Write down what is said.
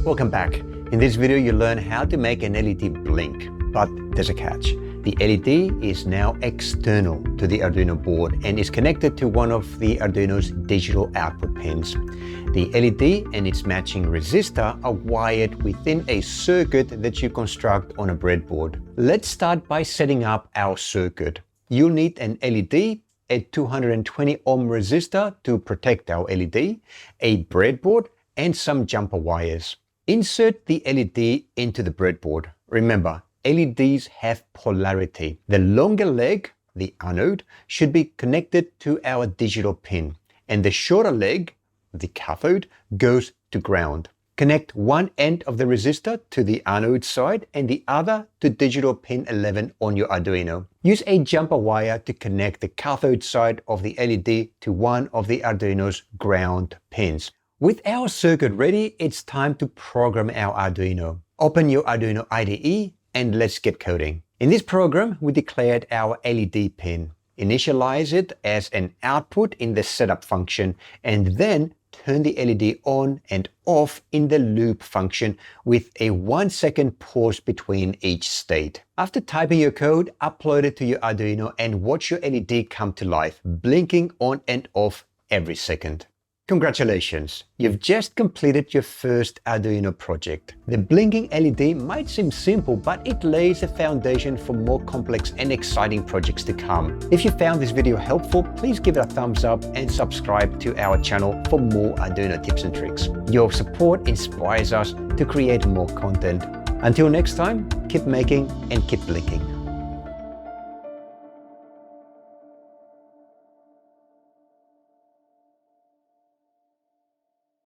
Welcome back. In this video, you learn how to make an LED blink, but there's a catch. The LED is now external to the Arduino board and is connected to one of the Arduino's digital output pins. The LED and its matching resistor are wired within a circuit that you construct on a breadboard. Let's start by setting up our circuit. You'll need an LED, a 220 ohm resistor to protect our LED, a breadboard, and some jumper wires. Insert the LED into the breadboard. Remember, LEDs have polarity. The longer leg, the anode, should be connected to our digital pin, and the shorter leg, the cathode, goes to ground. Connect one end of the resistor to the anode side and the other to digital pin 11 on your Arduino. Use a jumper wire to connect the cathode side of the LED to one of the Arduino's ground pins. With our circuit ready, it's time to program our Arduino. Open your Arduino IDE and let's get coding. In this program, we declared our LED pin. Initialize it as an output in the setup function and then turn the LED on and off in the loop function with a 1 second pause between each state. After typing your code, upload it to your Arduino and watch your LED come to life, blinking on and off every second. Congratulations, you've just completed your first Arduino project. The blinking LED might seem simple, but it lays the foundation for more complex and exciting projects to come. If you found this video helpful, please give it a thumbs up and subscribe to our channel for more Arduino tips and tricks. Your support inspires us to create more content. Until next time, keep making and keep blinking.